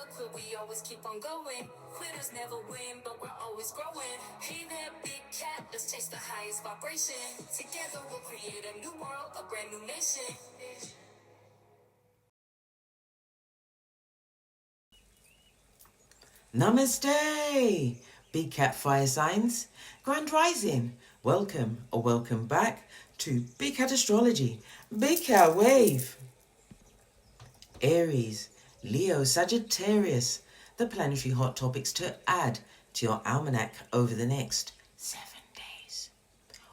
never quit, we always keep on going. Quitters never win, but we're always growing. Hey there, big cat, let's chase the highest vibration. Together we'll create a new world, a brand new nation. Namaste, Big Cat Fire Signs, Grand Rising. Welcome or welcome back to Big Cat Astrology, Big Cat Wave. Aries, Leo, Sagittarius, the planetary hot topics to add to your almanac over the next 7 days.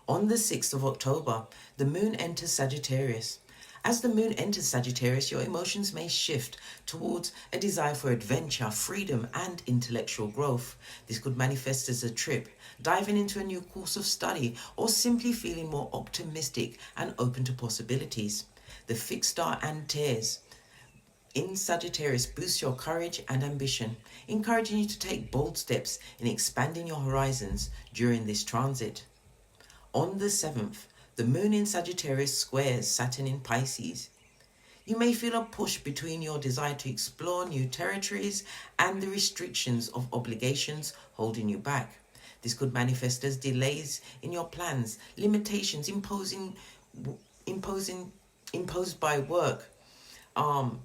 On the 6th of October, the moon enters Sagittarius. As the moon enters Sagittarius, your emotions may shift towards a desire for adventure, freedom, and intellectual growth. This could manifest as a trip, diving into a new course of study, or simply feeling more optimistic and open to possibilities. The fixed star Antares in Sagittarius boosts your courage and ambition, encouraging you to take bold steps in expanding your horizons during this transit. On the 7th, the moon in Sagittarius squares Saturn in Pisces. You may feel a push between your desire to explore new territories and the restrictions of obligations holding you back. This could manifest as delays in your plans, limitations imposed by work,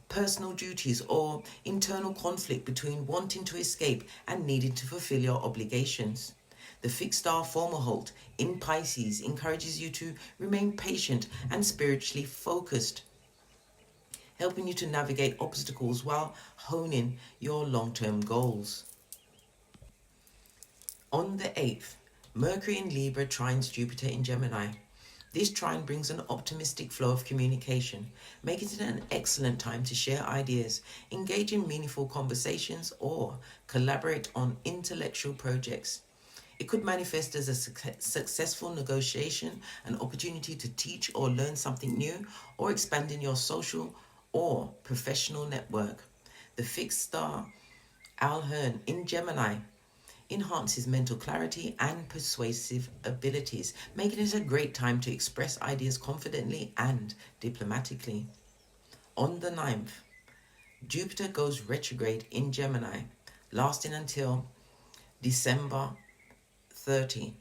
personal duties, or internal conflict between wanting to escape and needing to fulfill your obligations. The fixed star Fomalhaut in Pisces encourages you to remain patient and spiritually focused, helping you to navigate obstacles while honing your long-term goals. On the 8th, Mercury in Libra trines Jupiter in Gemini. This trine brings an optimistic flow of communication, making it an excellent time to share ideas, engage in meaningful conversations, or collaborate on intellectual projects. It could manifest as a successful negotiation, an opportunity to teach or learn something new, or expanding your social or professional network. The fixed star Alhern in Gemini enhances mental clarity and persuasive abilities, making it a great time to express ideas confidently and diplomatically. On the 9th, Jupiter goes retrograde in Gemini, lasting until December 30.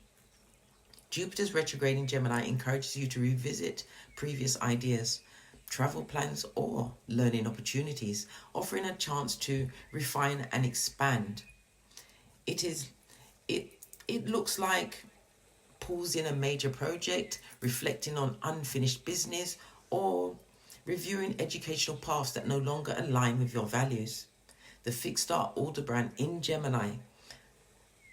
Jupiter's retrograde in Gemini encourages you to revisit previous ideas, travel plans, or learning opportunities, offering a chance to refine and expand. It looks like pausing a major project, reflecting on unfinished business, or reviewing educational paths that no longer align with your values. The fixed star Aldebaran in Gemini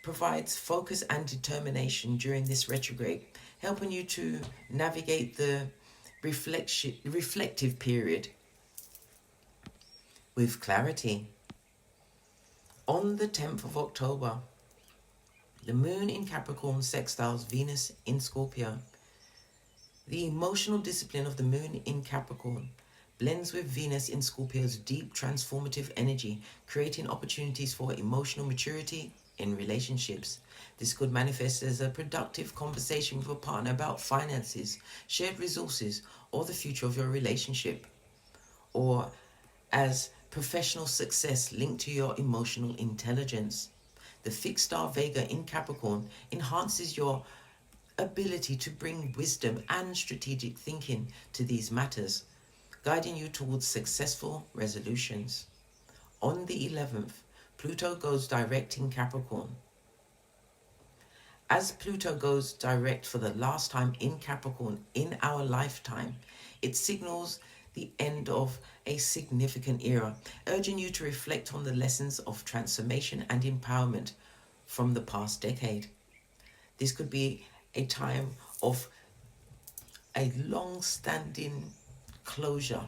provides focus and determination during this retrograde, helping you to navigate the reflective period with clarity. On the 10th of October, the moon in Capricorn sextiles Venus in Scorpio. The emotional discipline of the moon in Capricorn blends with Venus in Scorpio's deep transformative energy, creating opportunities for emotional maturity in relationships. This could manifest as a productive conversation with a partner about finances, shared resources, or the future of your relationship, or as professional success linked to your emotional intelligence. The fixed star Vega in Capricorn enhances your ability to bring wisdom and strategic thinking to these matters, guiding you towards successful resolutions. On the 11th, Pluto goes direct in Capricorn. As Pluto goes direct for the last time in Capricorn in our lifetime, it signals the end of a significant era, urging you to reflect on the lessons of transformation and empowerment from the past decade. This could be a time of a long-standing closure,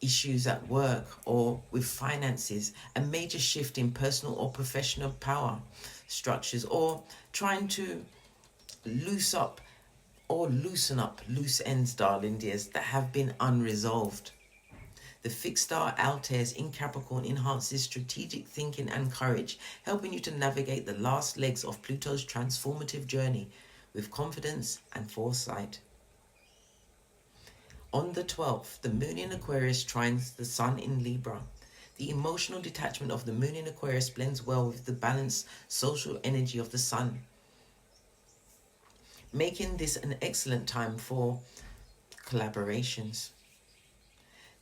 issues at work or with finances, a major shift in personal or professional power structures, or trying to loosen up loose ends, darling dears, that have been unresolved. The fixed star Altair in Capricorn enhances strategic thinking and courage, helping you to navigate the last legs of Pluto's transformative journey with confidence and foresight. On the 12th, the moon in Aquarius trines the sun in Libra. The emotional detachment of the moon in Aquarius blends well with the balanced social energy of the sun, making this an excellent time for collaborations.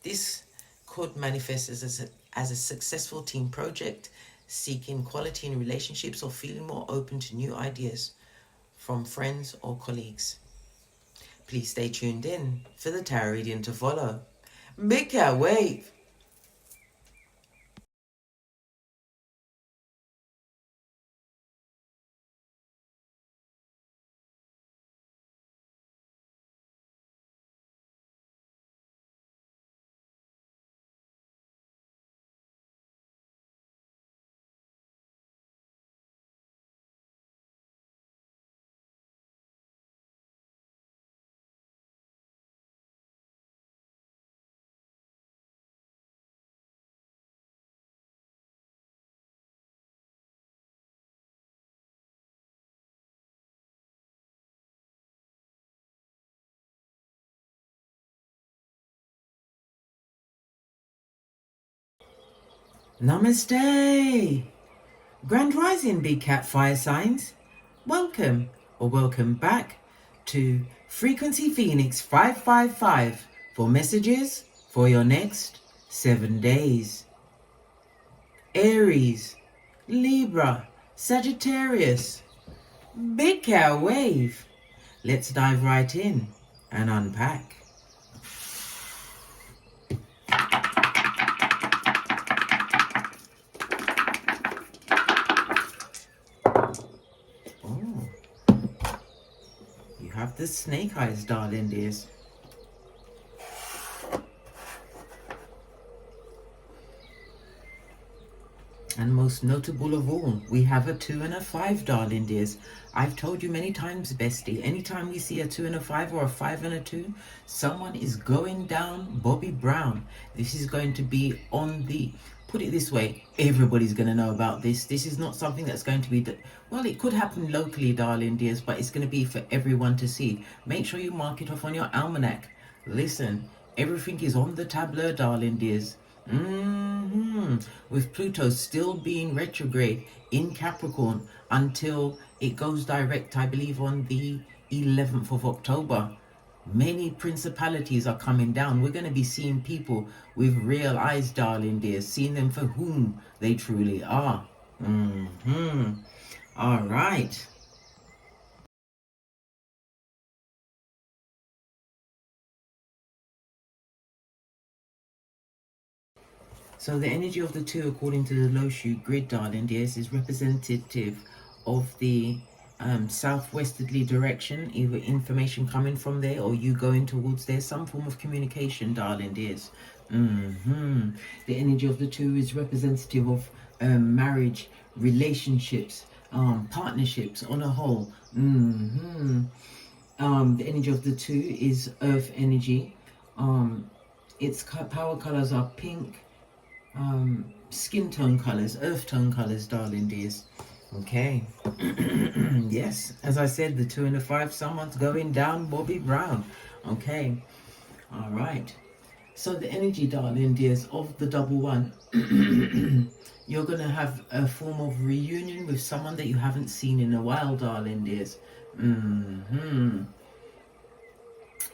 This could manifest as a successful team project, seeking quality in relationships, or feeling more open to new ideas from friends or colleagues. Please stay tuned in for the tarot reading to follow. Big cat wave! Namaste! Grand Rising, Big Cat Fire Signs. Welcome or welcome back to Frequency Phoenix 555 for messages for your next 7 days. Aries, Libra, Sagittarius, Big Cat Wave. Let's dive right in and unpack. Oh, you have the snake eyes, darling dears. And most notable of all, we have a 2 and a 5, darling dears. I've told you many times, bestie, anytime we see a 2 and a 5 or a 5 and a 2, someone is going down Bobby Brown. This is going to be on the, put it this way, everybody's going to know about this. This is not something that's going to be, well, it could happen locally, darling dears, but it's going to be for everyone to see. Make sure you mark it off on your almanac. Listen, everything is on the tableau, darling dears. With Pluto still being retrograde in Capricorn until it goes direct, I believe, on the 11th of October. Many principalities are coming down. We're going to be seeing people with real eyes, darling dear, seeing them for whom they truly are. All right. So the energy of the 2, according to the Loshu grid, darling dears, is representative of the southwesterly direction, either information coming from there or you going towards there, some form of communication, darling dears. The energy of the 2 is representative of marriage, relationships, partnerships on a whole. The energy of the 2 is earth energy. Its power colors are pink, skin tone colors, earth tone colors, darling dears. Okay. Yes, as I said, the 2 and the 5, someone's going down Bobby Brown. Okay. All right. So the energy, darling dears, of the double 1, you're going to have a form of reunion with someone that you haven't seen in a while, darling dears.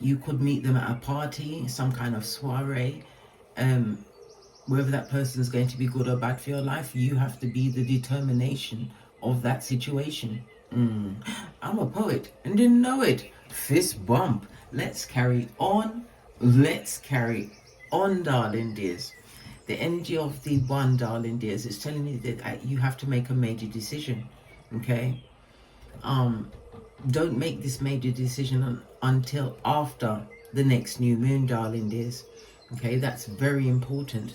You could meet them at a party, some kind of soiree. Whether that person is going to be good or bad for your life, you have to be the determination of that situation. I'm a poet and didn't know it. Fist bump. Let's carry on. Let's carry on, darling dears. The energy of the 1, darling dears, is telling you that you have to make a major decision. Okay? Don't make this major decision until after the next new moon, darling dears. Okay, that's very important.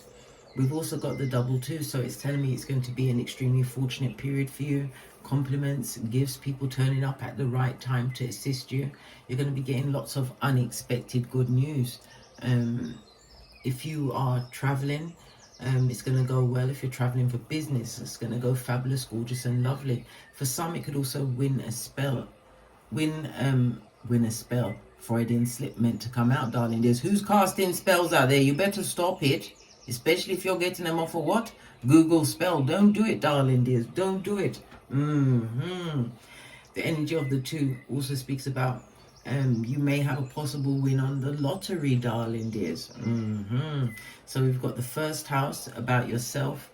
We've also got the double 2, so it's telling me it's going to be an extremely fortunate period for you. Compliments, gifts, people turning up at the right time to assist you. You're going to be getting lots of unexpected good news. If you are traveling, it's going to go well. If you're traveling for business, it's going to go fabulous, gorgeous and lovely. For some, it could also win a spell. Win a spell. Freudian slip meant to come out, darling dears. Who's casting spells out there? You better stop it. Especially if you're getting them off of what? Google spell. Don't do it, darling dears. Don't do it. The energy of the 2 also speaks about you may have a possible win on the lottery, darling dears. So we've got the first house about yourself,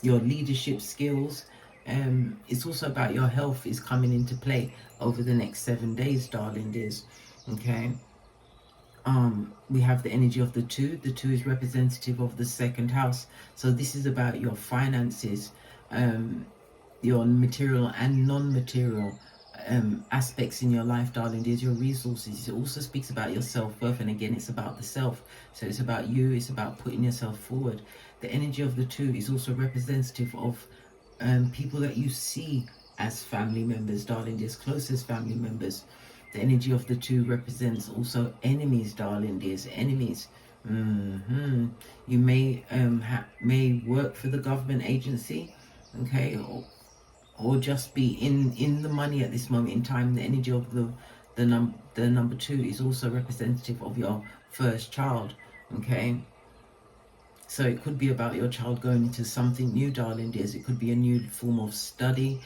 your leadership skills. It's also about your health is coming into play over the next 7 days, darling dears. Okay. We have the energy of the 2. The 2 is representative of the second house. So this is about your finances, your material and non-material aspects in your life, darling dears, your resources. It also speaks about your self-worth, and again, it's about the self. So it's about you, it's about putting yourself forward. The energy of the 2 is also representative of people that you see as family members, darling dears, closest family members. The energy of the 2 represents also enemies, darling dears, enemies. You may work for the government agency, okay, or just be in the money at this moment in time. The energy of the number 2 is also representative of your first child, okay. So it could be about your child going into something new, darling dears. It could be a new form of study.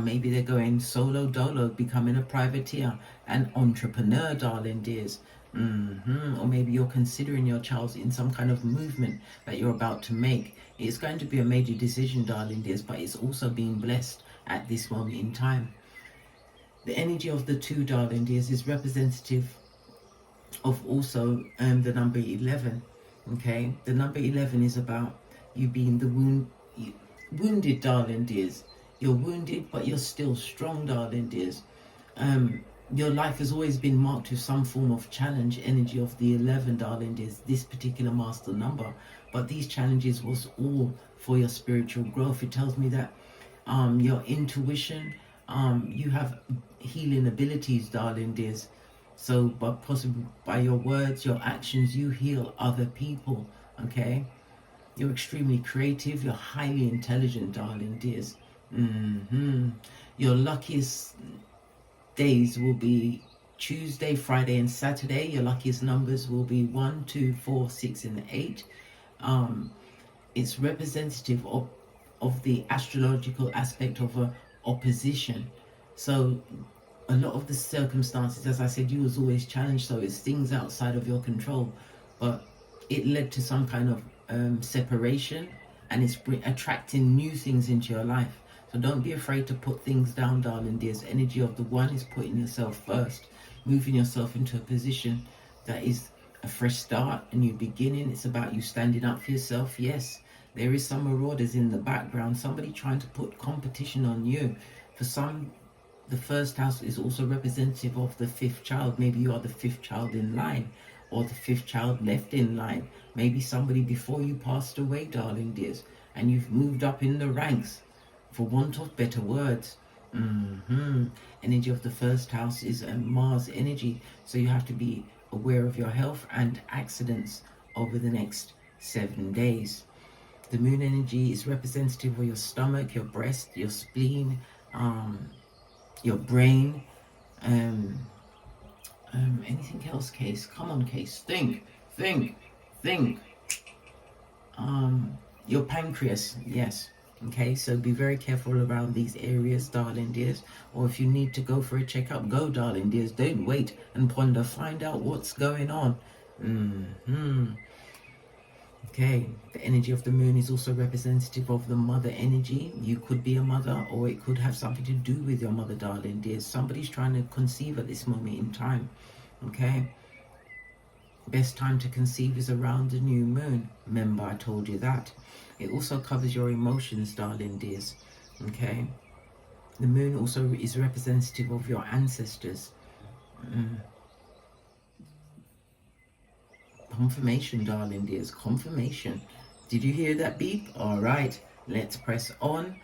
Maybe they're going solo dolo, becoming a privateer, an entrepreneur, darling dears. Or maybe you're considering your child in some kind of movement that you're about to make. It's going to be a major decision, darling dears, but it's also being blessed at this moment in time. The energy of the 2, darling dears, is representative of also the number 11. Okay, the number 11 is about you being the wounded, darling dears. You're wounded, but you're still strong, darling dears. Your life has always been marked with some form of challenge. Energy of the 11, darling dears, this particular master number. But these challenges was all for your spiritual growth. It tells me that your intuition, you have healing abilities, darling dears. So, but possibly by your words, your actions, you heal other people, okay? You're extremely creative. You're highly intelligent, darling dears. Your luckiest days will be Tuesday, Friday, and Saturday. Your luckiest numbers will be 1, 2, 4, 6, and 8. It's representative of the astrological aspect of a opposition. So a lot of the circumstances, as I said, you was always challenged, so it's things outside of your control, but it led to some kind of separation, and it's attracting new things into your life. So don't be afraid to put things down, darling dears. Energy of the 1 is putting yourself first, moving yourself into a position that is a fresh start, a new beginning. It's about you standing up for yourself. Yes, there is some marauders in the background, somebody trying to put competition on you. For some, the first house is also representative of the 5th child. Maybe you are the 5th child in line, or the 5th child left in line. Maybe somebody before you passed away, darling dears, and you've moved up in the ranks, for want of better words. Energy of the first house is a Mars energy, so you have to be aware of your health and accidents over the next 7 days. The moon energy is representative of your stomach, your breast, your spleen, your brain, anything else, Case? Come on, Case. Think. Your pancreas, yes. Okay, so be very careful around these areas, darling dears. Or if you need to go for a checkup, go, darling dears. Don't wait and ponder. Find out what's going on. Okay, the energy of the moon is also representative of the mother energy. You could be a mother, or it could have something to do with your mother, darling dears. Somebody's trying to conceive at this moment in time. Okay, best time to conceive is around the new moon. Remember, I told you that. It also covers your emotions, darling dears. Okay, the moon also is representative of your ancestors. Confirmation, darling dears, confirmation. Did you hear that beep? All right, let's press on.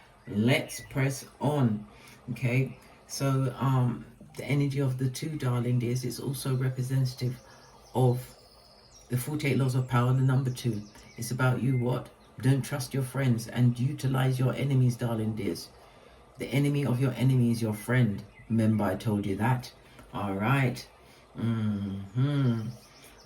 Okay, so the energy of the 2, darling dears, is also representative of the 48 laws of power, the number 2. It's about you what? Don't trust your friends and utilize your enemies, darling dears. The enemy of your enemy is your friend. Remember, I told you that. All right.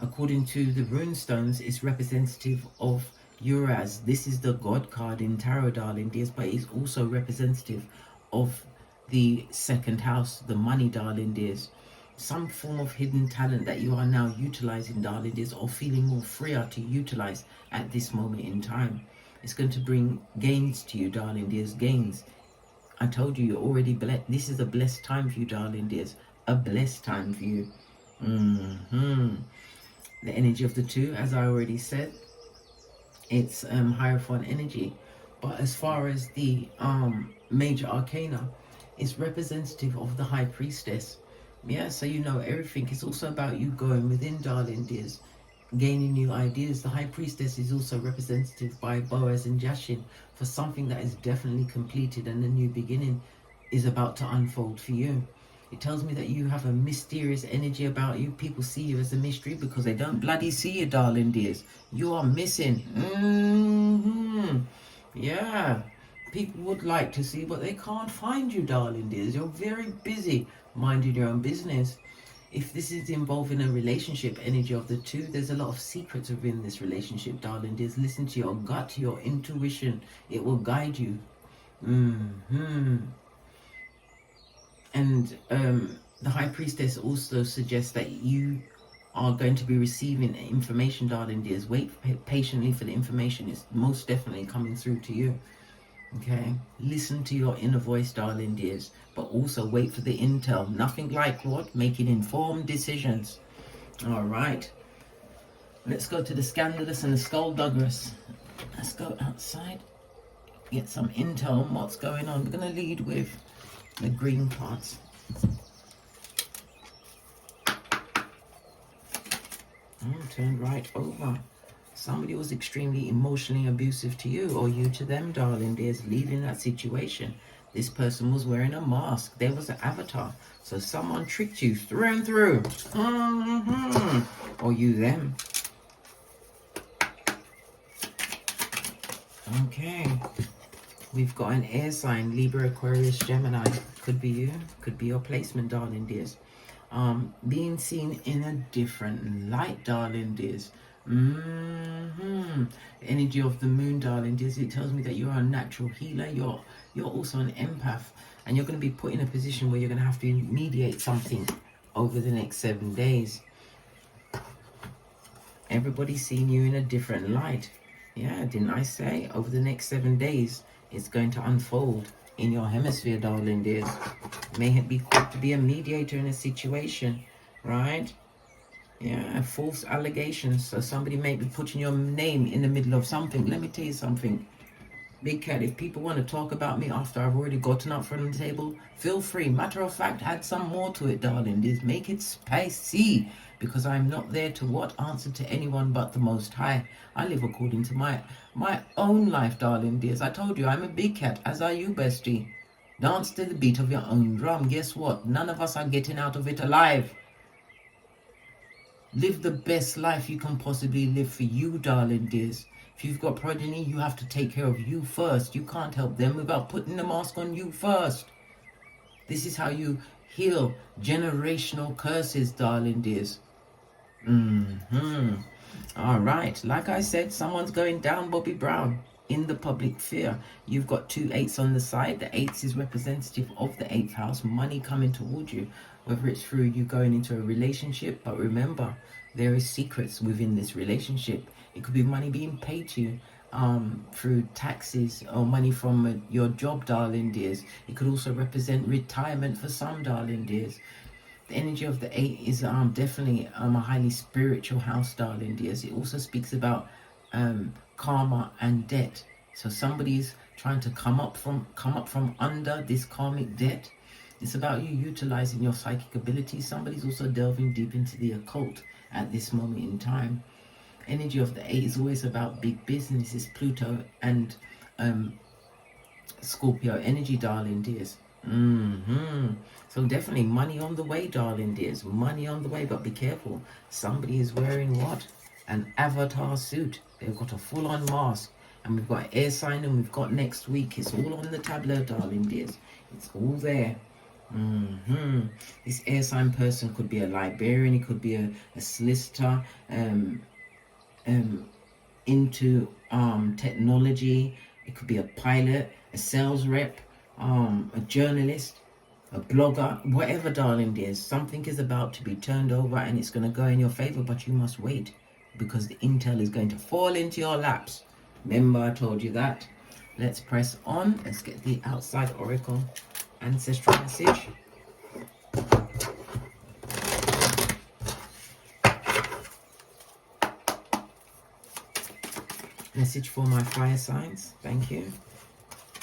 According to the rune stones, it's representative of Uraz. This is the God card in tarot, darling dears, but it's also representative of the second house, the money, darling dears. Some form of hidden talent that you are now utilizing, darling dears, or feeling more freer to utilize at this moment in time. It's going to bring gains to you, darling dears, gains. I told you, you're already blessed. This is a blessed time for you, darling dears. A blessed time for you. The energy of the two, as I already said, it's Hierophant energy. But as far as the major arcana, it's representative of the High Priestess. Yeah, so you know everything. It's also about you going within, darling dears, gaining new ideas. The High Priestess is also representative by Boaz and Jashin for something that is definitely completed, and a new beginning is about to unfold for you. It tells me that you have a mysterious energy about you. People see you as a mystery because they don't bloody see you, darling dears. You are missing. Yeah. People would like to see, but they can't find you, darling dears. You're very busy minding your own business. If this is involving a relationship energy of the two, there's a lot of secrets within this relationship, darling dears. Listen to your gut, to your intuition. It will guide you. And the High Priestess also suggests that you are going to be receiving information, darling dears. Wait patiently for the information. It's most definitely coming through to you. Okay, listen to your inner voice, darling dears, but also wait for the intel. Nothing like what? Making informed decisions. All right, let's go to the Scandalous and the Skullduggeress. Let's go outside, get some intel on what's going on. We're going to lead with the green cards. Turn right over. Somebody was extremely emotionally abusive to you, or you to them, darling dears, leaving that situation. This person was wearing a mask. There was an avatar. So someone tricked you through and through. Or you them. Okay. We've got an air sign, Libra, Aquarius, Gemini. Could be you. Could be your placement, darling dears. Being seen in a different light, darling dears. Energy of the moon, darling dears. It tells me that you're a natural healer. You're also an empath, and you're going to be put in a position where you're going to have to mediate something over the next 7 days. Everybody's seeing you in a different light. Yeah, didn't I say? Over the next 7 days, it's going to unfold in your hemisphere, darling dears. May it be quick to be a mediator in a situation, right? Yeah, false allegations. So somebody may be putting your name in the middle of something. Let me tell you something, Big Cat. If people want to talk about me after I've already gotten up from the table, feel free. Matter of fact, add some more to it, darling dears. Make it spicy, because I'm not there to what? Answer to anyone but the Most High. I live according to my own life, darling dears. I told you I'm a big cat, as are you, bestie. Dance to the beat of your own drum. Guess what? None of us are getting out of it alive. Live the best life you can possibly live for you, darling dears. If you've got progeny, you have to take care of you first. You can't help them without putting the mask on you first. This is how you heal generational curses, darling dears. All right. Like I said, someone's going down Bobby Brown in the public sphere. You've got 2 8s on the side. The 8s is representative of the 8th house. Money coming towards you, whether it's through you going into a relationship. But remember, there is secrets within this relationship. It could be money being paid to you through taxes, or money from your job, darling dears. It could also represent retirement for some, darling dears. The energy of the 8 is definitely a highly spiritual house, darling dears. It also speaks about karma and debt. So somebody's trying to come up from under this karmic debt. It's about you utilizing your psychic abilities. Somebody's also delving deep into the occult at this moment in time. Energy of the 8 is always about big business. It's Pluto and Scorpio energy, darling dears. So definitely money on the way, darling dears. Money on the way, but be careful. Somebody is wearing what? An avatar suit. They've got a full-on mask. And we've got air sign, and we've got next week. It's all on the tableau, darling dears. It's all there. This air sign person could be a librarian, it could be a solicitor, into technology, it could be a pilot, a sales rep, a journalist, a blogger, whatever, darling dears. Something is about to be turned over and it's going to go in your favor, but you must wait because the intel is going to fall into your laps. Remember, I told you that. Let's press on. Let's get the outside oracle ancestral message. Message for my fire signs. Thank you.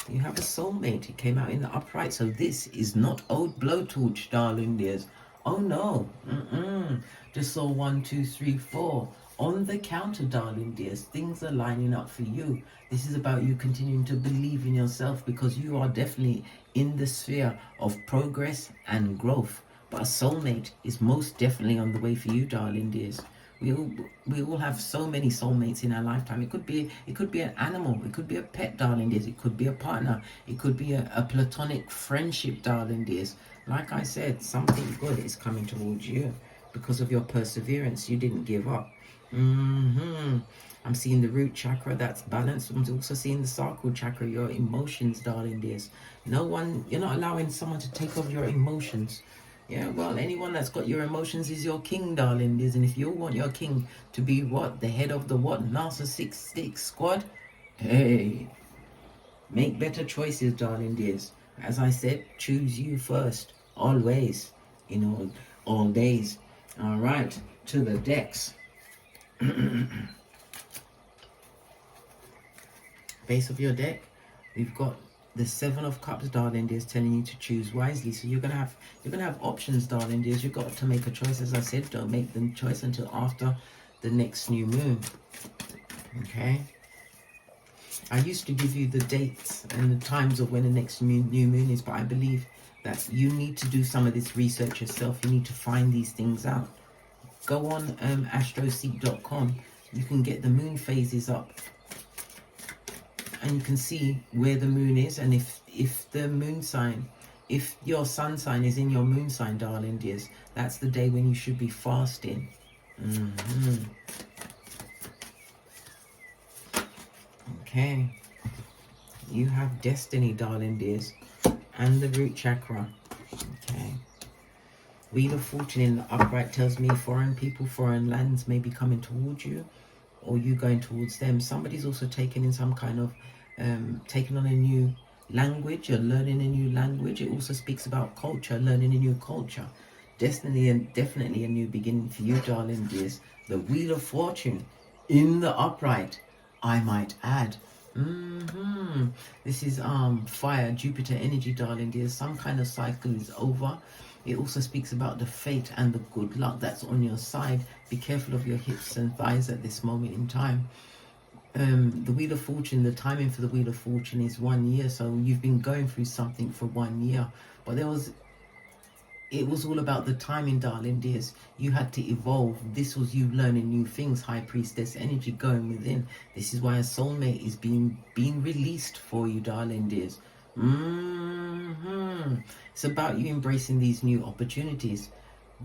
You have a soulmate. It came out in the upright. So this is not old blowtorch, darling dears. Oh no. Just saw 1, 2, 3, 4. On the counter, darling dears. Things are lining up for you. This is about you continuing to believe in yourself because you are definitely in the sphere of progress and growth. But a soulmate is most definitely on the way for you, darling dears. We all have so many soulmates in our lifetime. It could be an animal, it could be a pet, darling dears, it could be a partner, it could be a platonic friendship, darling dears. Like I said, something good is coming towards you because of your perseverance. You didn't give up. I'm seeing the root chakra, that's balanced. I'm also seeing the sacral chakra, your emotions, darling dears. You're not allowing someone to take over your emotions. Yeah, well, anyone that's got your emotions is your king, darling dears. And if you want your king to be what? The head of the what? Narcissistic squad? Hey, make better choices, darling dears. As I said, choose you first. Always. All days. All right, to the decks. Base of your deck, we've got the 7 of Cups, darling dears, telling you to choose wisely. So you're gonna have options, darling dears. You've got to make a choice. As I said, don't make the choice until after the next new moon. Okay. I used to give you the dates and the times of when the next new moon is, but I believe that you need to do some of this research yourself. You need to find these things out. Go on astroseek.com. You can get the moon phases up. And you can see where the moon is, and if the moon sign, if your sun sign is in your moon sign, darling dears, that's the day when you should be fasting. Okay. You have destiny, darling dears, and the root chakra. Okay. Wheel of Fortune in the upright tells me foreign people, foreign lands may be coming towards you, or you going towards them. Somebody's also taking in some kind of taking on a new language, or learning a new language. It also speaks about culture, learning a new culture. Destiny and definitely a new beginning for you, darling dears. The Wheel of Fortune in the upright, I might add. This is fire, Jupiter energy, darling dears. Some kind of cycle is over. It also speaks about the fate and the good luck that's on your side. Be careful of your hips and thighs at this moment in time. The Wheel of Fortune, the timing for the Wheel of Fortune is 1 year. So you've been going through something for 1 year. But it was all about the timing, darling dears. You had to evolve. This was you learning new things. High Priestess energy going within. This is why a soulmate is being released for you, darling dears. It's about you embracing these new opportunities.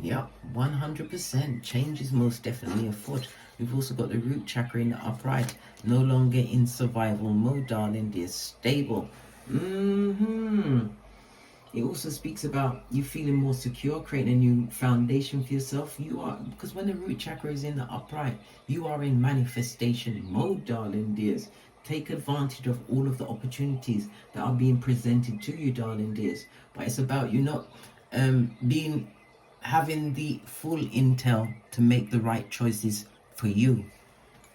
Yep, 100%. Change is most definitely afoot. We've also got the root chakra in the upright. No longer in survival mode, darling dear. Stable. It also speaks about you feeling more secure, creating a new foundation for yourself. You are, because when the root chakra is in the upright, you are in manifestation mode, darling dears. Take advantage of all of the opportunities that are being presented to you, darling dears. But it's about you not having the full intel to make the right choices for you.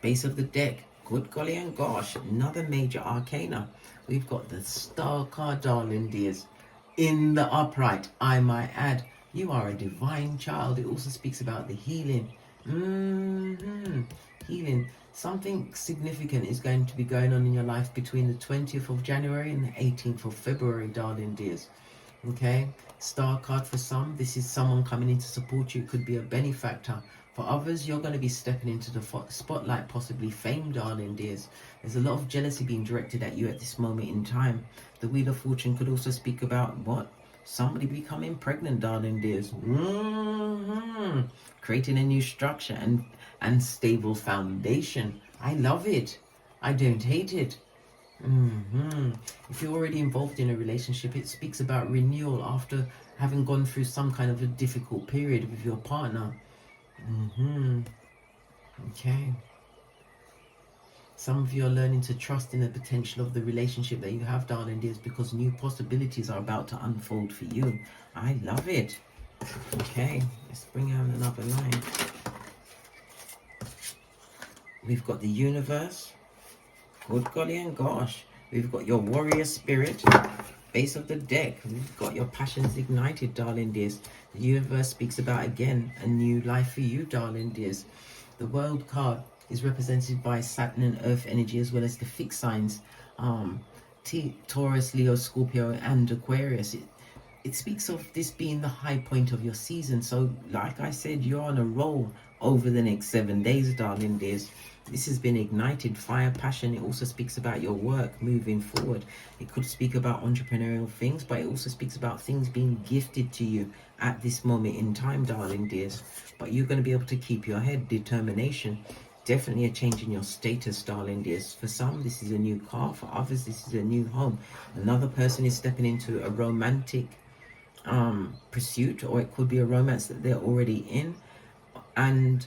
Base of the deck, good golly and gosh, another major arcana. We've got the Star card, darling dears, in the upright. I might add, you are a divine child. It also speaks about the healing. Healing. Something significant is going to be going on in your life between the 20th of January and the 18th of February, darling dears. Okay, Star card for some, this is someone coming in to support you. It could be a benefactor. For others, you're going to be stepping into the spotlight, possibly fame, darling dears. There's a lot of jealousy being directed at you at this moment in time. The Wheel of Fortune could also speak about what? Somebody becoming pregnant, darling dears. Creating a new structure and stable foundation. I love it. I don't hate it. If you're already involved in a relationship, it speaks about renewal after having gone through some kind of a difficult period with your partner. Okay. Some of you are learning to trust in the potential of the relationship that you have, darling dears, because new possibilities are about to unfold for you. I love it. Okay, let's bring out another line. We've got the universe. Good golly and gosh. We've got your warrior spirit. Base of the deck. We've got your passions ignited, darling dears. The universe speaks about, again, a new life for you, darling dears. The world card is represented by Saturn and Earth energy, as well as the fixed signs, Taurus, Leo, Scorpio, and Aquarius. It speaks of this being the high point of your season. So, like I said, you're on a roll over the next 7 days, darling dears. This has been ignited fire, passion. It also speaks about your work moving forward. It could speak about entrepreneurial things, but it also speaks about things being gifted to you at this moment in time, darling dears. But you're going to be able to keep your head, determination. Definitely a change in your status, darling dears. For some, this is a new car. For others, this is a new home. Another person is stepping into a romantic pursuit, or it could be a romance that they're already in. And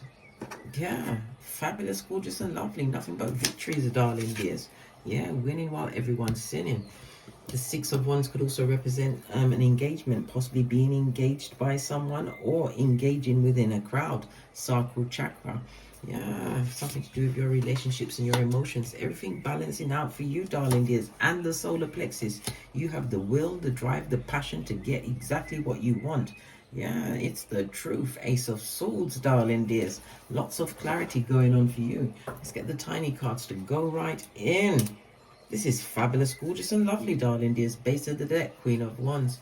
yeah, fabulous, gorgeous, and lovely. Nothing but victories, darling dears. Yeah, winning while everyone's sinning. The Six of Wands could also represent an engagement, possibly being engaged by someone or engaging within a crowd. Sacral chakra. Yeah, something to do with your relationships and your emotions. Everything balancing out for you, darling dears. And the solar plexus. You have the will, the drive, the passion to get exactly what you want. Yeah, it's the truth. Ace of Swords, darling dears. Lots of clarity going on for you. Let's get the tiny cards to go right in. This is fabulous, gorgeous, and lovely, darling dears. Base of the deck, Queen of Wands.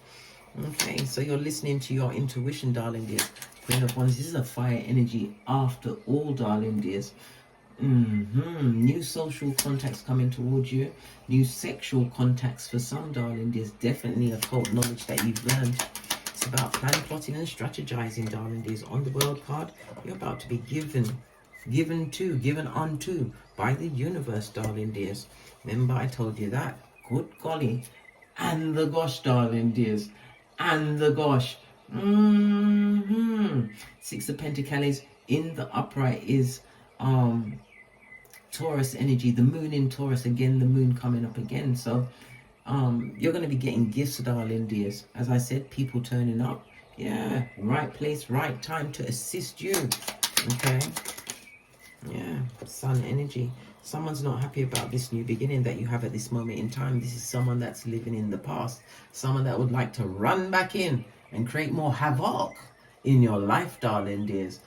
Okay, so you're listening to your intuition, darling dears. Queen of Wands, this is a fire energy after all, darling dears. New social contacts coming towards you. New sexual contacts for some, darling dears. Definitely occult knowledge that you've learned. It's about planning, plotting, and strategizing, darling dears. On the world card, you're about to be given unto by the universe, darling dears. Remember, I told you that. Good golly. And the gosh, darling dears. And the gosh. Six of Pentacles in the upright is Taurus energy. The moon in Taurus again. The moon coming up again. So you're going to be getting gifts, darling dears. As I said, people turning up. Yeah, right place, right time to assist you. Okay. Yeah, sun energy. Someone's not happy about this new beginning that you have at this moment in time. This is someone that's living in the past. Someone that would like to run back in and create more havoc in your life, darling dears.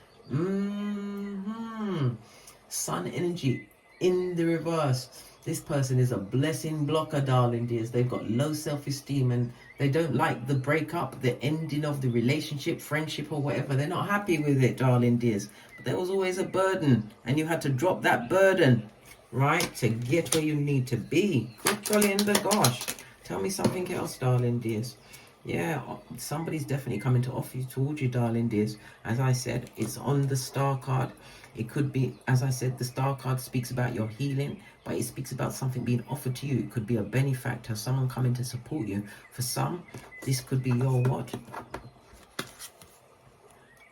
Sun energy in the reverse. This person is a blessing blocker, darling dears. They've got low self-esteem and they don't like the breakup, the ending of the relationship, friendship, or whatever. They're not happy with it, darling dears. But there was always a burden, and you had to drop that burden, right, to get where you need to be. Good golly in the gosh. Tell me something else, darling dears. Yeah, somebody's definitely coming to offer you towards you, darling dears. As I said, it's on the star card. It could be, as I said, the star card speaks about your healing, but it speaks about something being offered to you. It could be a benefactor, someone coming to support you. For some, this could be your what?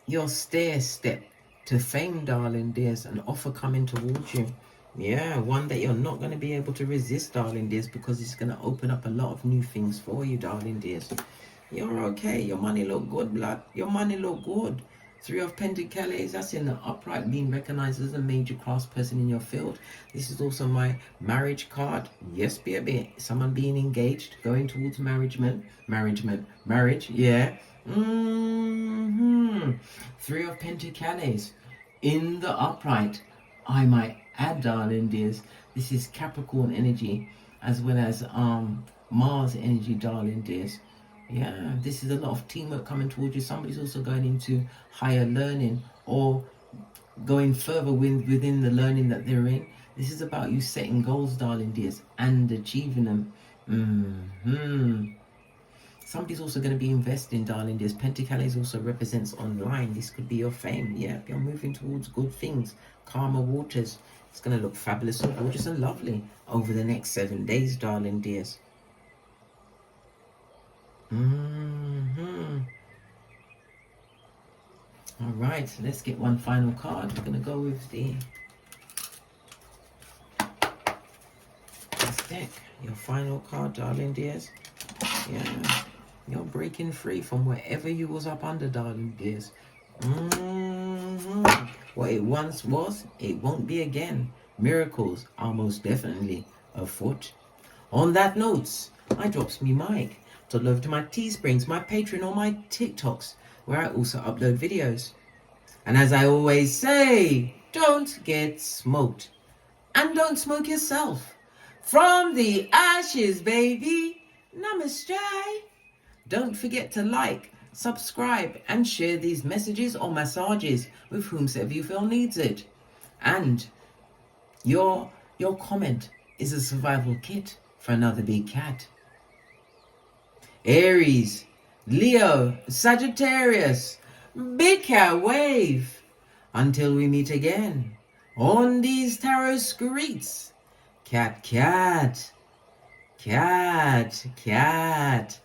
Your stair step to fame, darling dears. An offer coming towards you. Yeah, one that you're not going to be able to resist, darling dears, because it's going to open up a lot of new things for you, darling dears. You're okay. Your money look good, blood. Your money look good. Three of Pentacles, that's in the upright, being recognized as a major class person in your field. This is also my marriage card. Yes, baby. Someone being engaged, going towards marriage, yeah. Three of Pentacles in the upright. I might add, darling dears, this is Capricorn energy as well as Mars energy, darling dears. Yeah, this is a lot of teamwork coming towards you. Somebody's also going into higher learning or going further within the learning that they're in. This is about you setting goals, darling dears, and achieving them. Somebody's also going to be investing, darling. This Pentacles also represents online. This could be your fame. Yeah, you're moving towards good things. Calmer waters. It's going to look fabulous and gorgeous and lovely over the next 7 days, darling dears. All right, so let's get one final card. We're going to go with this deck. Your final card, darling dears. Yeah, you're breaking free from wherever you was up under, darling dears. What it once was, it won't be again. Miracles are most definitely afoot. On that note, I drops me mic to love to my Teesprings, my Patreon, or my TikToks, where I also upload videos. And as I always say, don't get smoked. And don't smoke yourself. From the ashes, baby. Namaste. Don't forget to like, subscribe, and share these messages or massages with whomsoever you feel needs it. And your comment is a survival kit for another big cat. Aries, Leo, Sagittarius, big cat wave. Until we meet again on these tarot streets. Cat, cat, cat, cat.